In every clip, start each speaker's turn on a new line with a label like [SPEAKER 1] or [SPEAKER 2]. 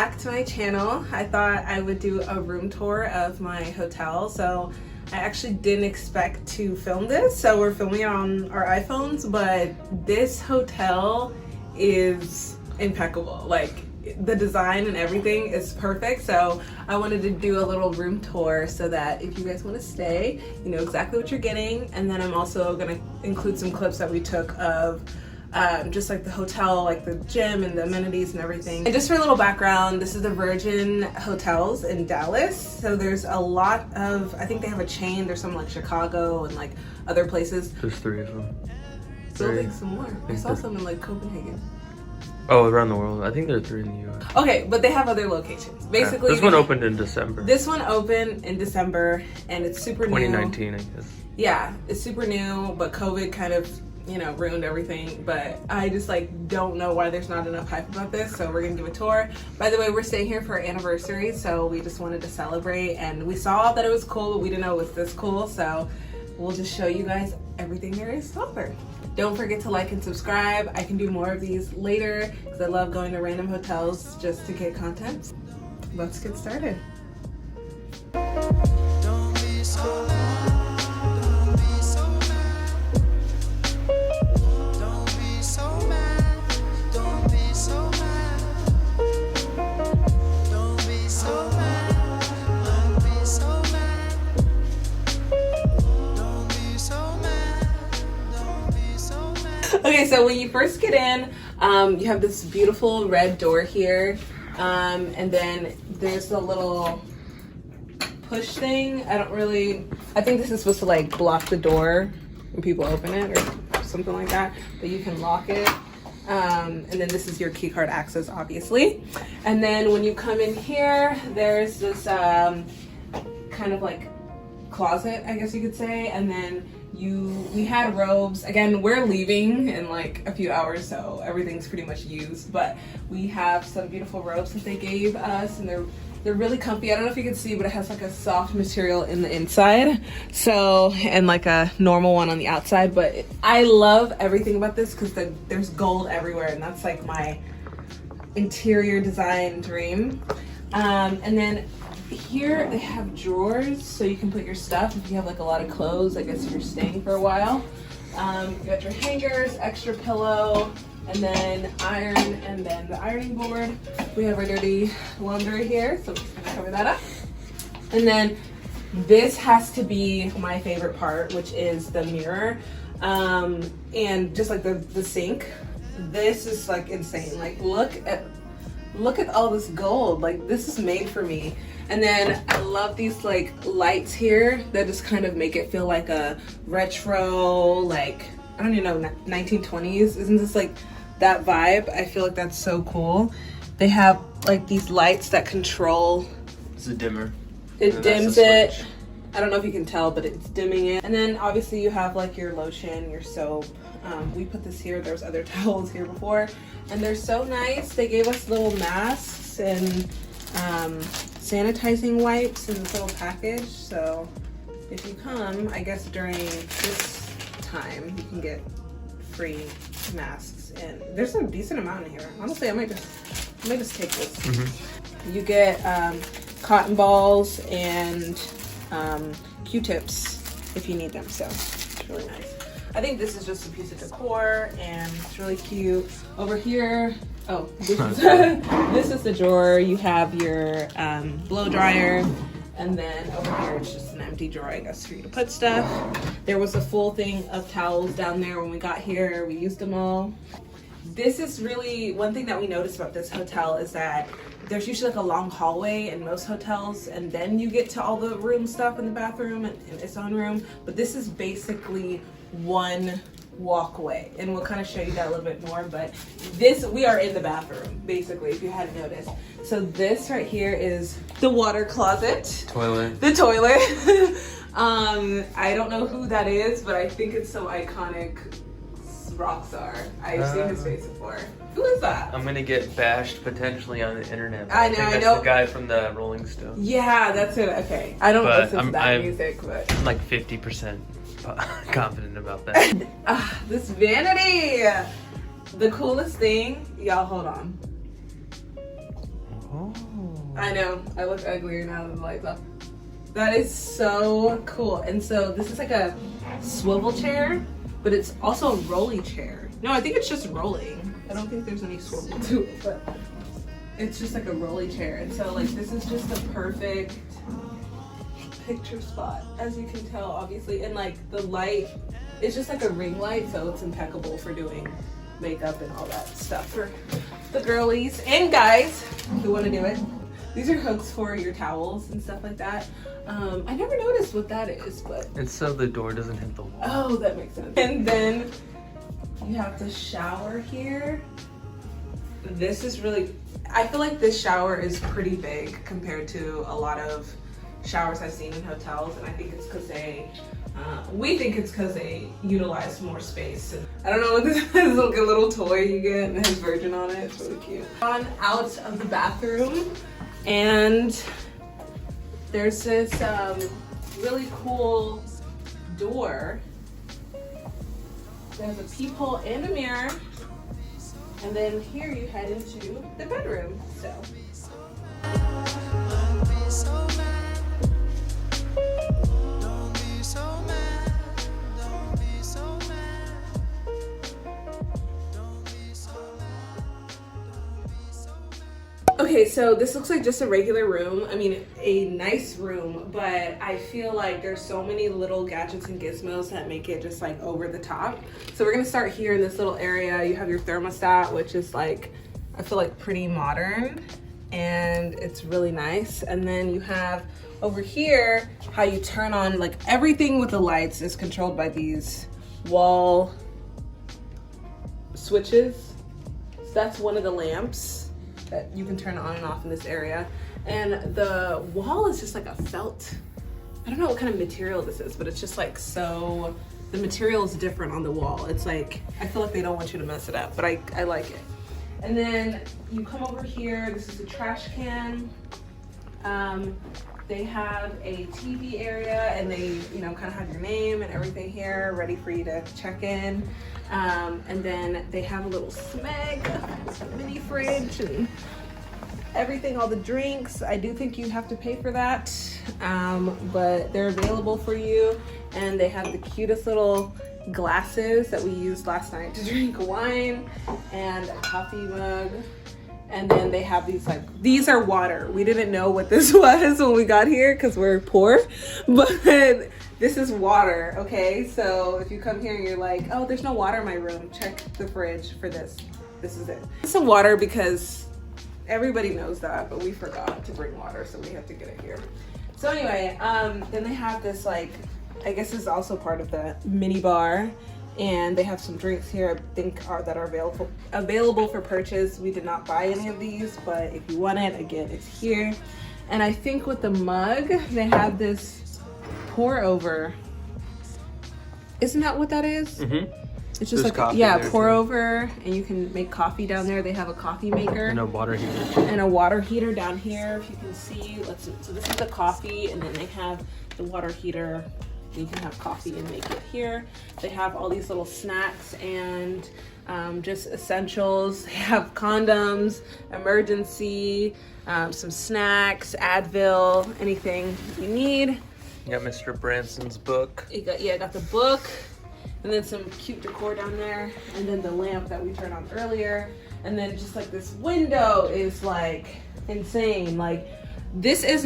[SPEAKER 1] back to my channel. I thought I would do a room tour of my hotel. So I actually didn't expect to film this, so we're filming it on our iPhones, but this hotel is impeccable. Like, the design and everything is perfect, so I wanted to do a little room tour so that if you guys want to stay, you know exactly what you're getting. And then I'm also going to include some clips that we took of just like the hotel, like the gym and the amenities and everything. And just for a little background, this is the Virgin Hotels in Dallas. So there's a lot of, I think they have a chain. There's some like Chicago and like other places.
[SPEAKER 2] There's 3 of them.
[SPEAKER 1] Building some more. I saw some in like Copenhagen.
[SPEAKER 2] Oh, around the world. I think there are 3 in the US.
[SPEAKER 1] Okay, but they have other locations. Basically,
[SPEAKER 2] this one opened in December.
[SPEAKER 1] This one opened in December, and it's super
[SPEAKER 2] 2019,
[SPEAKER 1] new.
[SPEAKER 2] 2019, I guess.
[SPEAKER 1] Yeah, it's super new, but COVID kind of, you know, ruined everything. But I just like don't know why there's not enough hype about this, so we're gonna give a tour. By the way, we're staying here for our anniversary, so we just wanted to celebrate, and we saw that it was cool, but we didn't know it was this cool, so we'll just show you guys everything there is to offer. Don't forget to like and subscribe. I can do more of these later because I love going to random hotels just to get content. Let's get started.
[SPEAKER 3] Don't be so mad, don't be so mad. Don't be so mad, don't be so mad. Don't be so mad, don't be so mad. Don't be so mad, don't be so mad.
[SPEAKER 1] Okay, so when you first get in, you have this beautiful red door here, and then there's a little push thing. I think this is supposed to like block the door when people open it or something like that, but you can lock it. And then this is your key card access, obviously. And then when you come in here, there's this kind of like closet, I guess you could say, and then we had robes. Again, we're leaving in like a few hours, so everything's pretty much used, but we have some beautiful robes that they gave us, and they're really comfy. I don't know if you can see, but it has like a soft material in the inside, so, and like a normal one on the outside. But I love everything about this because there's gold everywhere, and that's like my interior design dream. And then here they have drawers, so you can put your stuff if you have like a lot of clothes, I guess if you're staying for a while. You got your hangers, extra pillow, and then iron, and then the ironing board. We have our dirty laundry here, so we're just gonna cover that up. And then this has to be my favorite part, which is the mirror, and just like the sink. This is like insane. Like look at all this gold. Like this is made for me. And then I love these like lights here that just kind of make it feel like a retro, like, I don't even know, 1920s. Isn't this like that vibe? I feel like that's so cool. They have like these lights that control.
[SPEAKER 2] It's a dimmer.
[SPEAKER 1] It dims it. I don't know if you can tell, but it's dimming it. And then obviously you have like your lotion, your soap. We put this here. There's other towels here before, and they're so nice. They gave us little masks and sanitizing wipes in this little package. So if you come, I guess during this time, you can get free masks, and there's a decent amount in here. Honestly, I might just take this. Mm-hmm. You get cotton balls and Q-tips if you need them, so it's really nice. I think this is just a piece of decor, and it's really cute. Over here, oh, this is the drawer. You have your blow dryer, and then over here it's just an empty drawer, I guess, for you to put stuff. There was a full thing of towels down there when we got here. We used them all. This is really one thing that we noticed about this hotel, is that there's usually like a long hallway in most hotels, and then you get to all the room stuff in the bathroom and its own room. But this is basically one walkway, and we'll kind of show you that a little bit more. But we are in the bathroom basically, if you hadn't noticed. So this right here is the water closet, the toilet. I don't know who that is, but I think it's some iconic rock star. I've seen his face before. Who is that?
[SPEAKER 2] I'm gonna get bashed potentially on the internet.
[SPEAKER 1] I know,
[SPEAKER 2] think that's the guy from the Rolling Stones.
[SPEAKER 1] Yeah, that's it. Okay, I don't listen to that music, but
[SPEAKER 2] I'm like 50% confident about that.
[SPEAKER 1] This vanity. The coolest thing, y'all. Hold on.
[SPEAKER 2] Oh.
[SPEAKER 1] I know, I look uglier now than the lights off. That is so cool. And so this is like a swivel chair, but it's also a rolly chair. No, I think it's just rolling. I don't think there's any swivel to it, but it's just like a rolly chair. And so like this is just a perfect picture spot, as you can tell, obviously. And like the light, it's just like a ring light, so it's impeccable for doing makeup and all that stuff for the girlies and guys who want to do it. These are hooks for your towels and stuff like that. I never noticed what that is, but
[SPEAKER 2] It's so the door doesn't hit the wall.
[SPEAKER 1] oh, that makes sense. And then you have the shower here. This is really, I feel like this shower is pretty big compared to a lot of showers I've seen in hotels, and I think it's because we think it's because they utilize more space. And I don't know what this is, like a little toy you get and it has Virgin on it. It's really cute. On out of the bathroom, and there's this really cool door. There's a peephole and a mirror, and then here you head into the bedroom. So.
[SPEAKER 3] Don't be so mad. Don't be so mad. Don't be so mad. Don't be so mad. Don't be so mad.
[SPEAKER 1] Okay, so this looks like just a regular room. I mean, a nice room, but I feel like there's so many little gadgets and gizmos that make it just like over the top. So we're gonna start here in this little area. You have your thermostat, which is like, I feel like pretty modern, and it's really nice. And then you have over here how you turn on, like everything with the lights is controlled by these wall switches. So that's one of the lamps that you can turn on and off in this area. And the wall is just like a felt, I don't know what kind of material this is, but it's just like so, the material is different on the wall. It's like, I feel like they don't want you to mess it up, but I like it. And then you come over here, this is a trash can. They have a TV area, and they, you know, kind of have your name and everything here ready for you to check in. And then they have a little smeg, a mini fridge and everything, all the drinks. I do think you have to pay for that, but they're available for you. And they have the cutest little glasses that we used last night to drink wine, and a coffee mug. And then they have these, like, these are water. We didn't know what this was when we got here because we're poor, but this is water, okay? So if you come here and you're like, oh, there's no water in my room, check the fridge for this. This is it. It's some water because everybody knows that, but we forgot to bring water, so we have to get it here. So anyway, then they have this, like, I guess this is also part of the mini bar, and they have some drinks here I think that are available for purchase. We did not buy any of these, but if you want it, again, it's here. And I think with the mug, they have this pour over. Isn't that what that is?
[SPEAKER 2] Mm-hmm.
[SPEAKER 1] It's just
[SPEAKER 2] There's
[SPEAKER 1] like, yeah,
[SPEAKER 2] there,
[SPEAKER 1] pour
[SPEAKER 2] too.
[SPEAKER 1] over, and you can make coffee down there. They have a coffee maker.
[SPEAKER 2] And a water heater.
[SPEAKER 1] And a water heater down here, if you can see. So this is the coffee, and then they have the water heater. You can have coffee and make it here. They have all these little snacks and just essentials. They have condoms, emergency, some snacks, Advil, anything you need.
[SPEAKER 2] You got Mr. Branson's book.
[SPEAKER 1] I got the book, and then some cute decor down there, and then the lamp that we turned on earlier. And then just like this window is like insane. Like, this is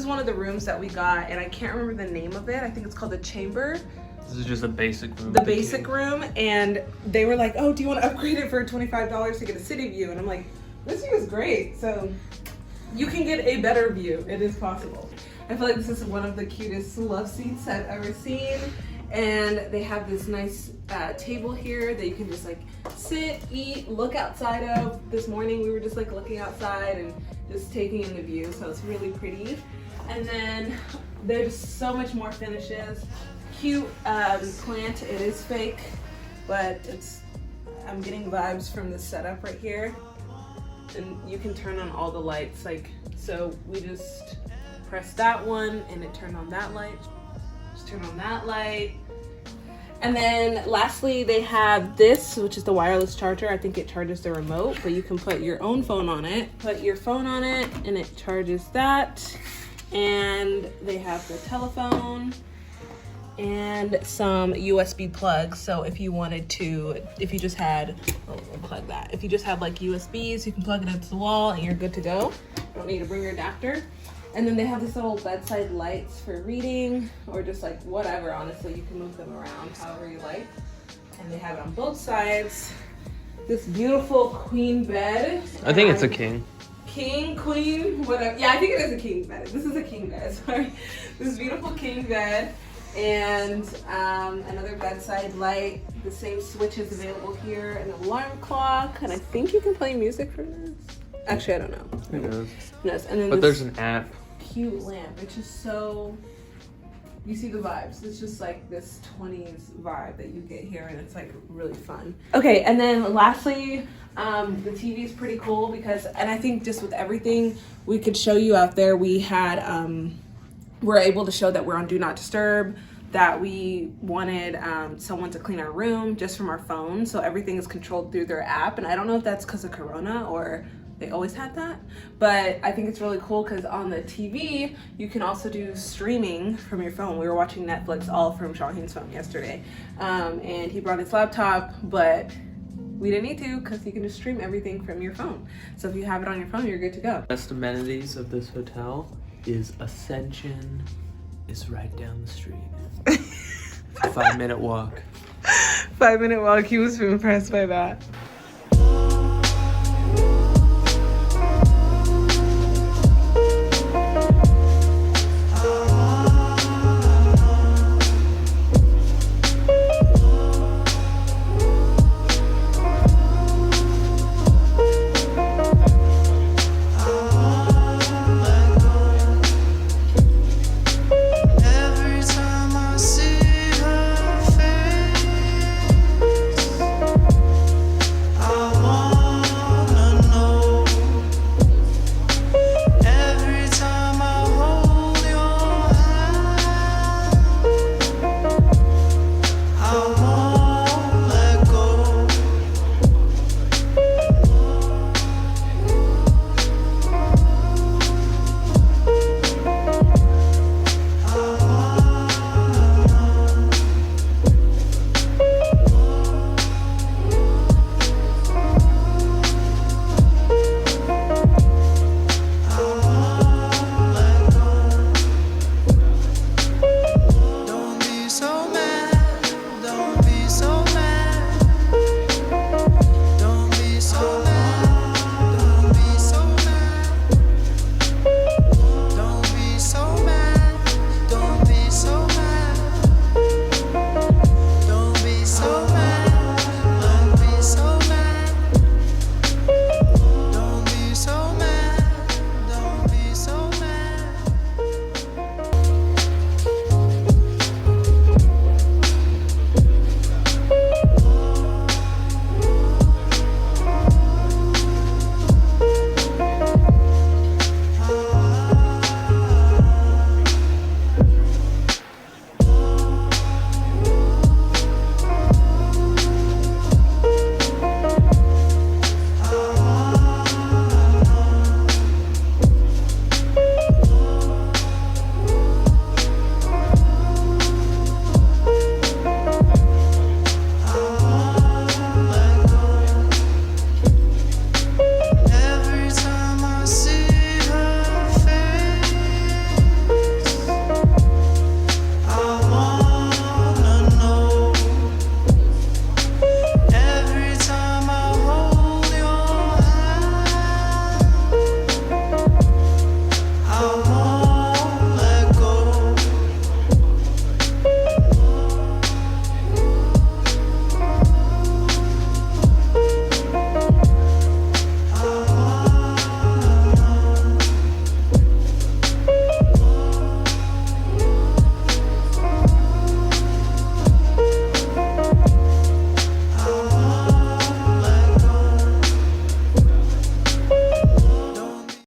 [SPEAKER 1] one of the rooms that we got, and I can't remember the name of it. I think it's called the Chamber.
[SPEAKER 2] This is just a basic room.
[SPEAKER 1] The basic room, and they were like, oh, do you want to upgrade it for $25 to get a city view? And I'm like, this view is great. So you can get a better view. It is possible. I feel like this is one of the cutest love seats I've ever seen. And they have this nice table here that you can just like sit, eat, look outside of. This morning we were just like looking outside and just taking in the view, so it's really pretty. And then there's so much more finishes. Cute plant, it is fake, but I'm getting vibes from the setup right here. And you can turn on all the lights, like, so we just press that one and it turned on that light. Just turn on that light. And then lastly, they have this, which is the wireless charger. I think it charges the remote, but you can put your own phone on it. Put your phone on it and it charges that. And they have the telephone and some USB plugs. So if you wanted to, if you just had, unplug that. If you just have like USBs, you can plug it into the wall and you're good to go. Don't need to bring your adapter. And then they have this little bedside lights for reading or just like whatever, honestly. You can move them around however you like. And they have it on both sides. This beautiful queen bed.
[SPEAKER 2] I think it's a king.
[SPEAKER 1] King, queen, whatever. Yeah, I think it is a king bed. This is a king bed, sorry. This beautiful king bed. And another bedside light. The same switch is available here. An alarm clock. And I think you can play music from this. Actually, I don't know.
[SPEAKER 2] Who knows?
[SPEAKER 1] Who knows? And then
[SPEAKER 2] But
[SPEAKER 1] this
[SPEAKER 2] there's an app.
[SPEAKER 1] cute lamp. It's just so, you see the vibes. It's just like this 20s vibe that you get here, and it's like really fun. Okay, and then lastly, the TV is pretty cool because, and I think just with everything we could show you out there, we had, we're able to show that we're on Do Not Disturb, that we wanted someone to clean our room just from our phone. So everything is controlled through their app. And I don't know if that's because of Corona or they always had that, but I think it's really cool because on the TV, you can also do streaming from your phone. We were watching Netflix all from Shaheen's phone yesterday. And he brought his laptop, but we didn't need to because you can just stream everything from your phone. So if you have it on your phone, you're good to go.
[SPEAKER 2] Best amenities of this hotel is Ascension is right down the street. 5-minute walk.
[SPEAKER 1] 5-minute walk, he was impressed by that.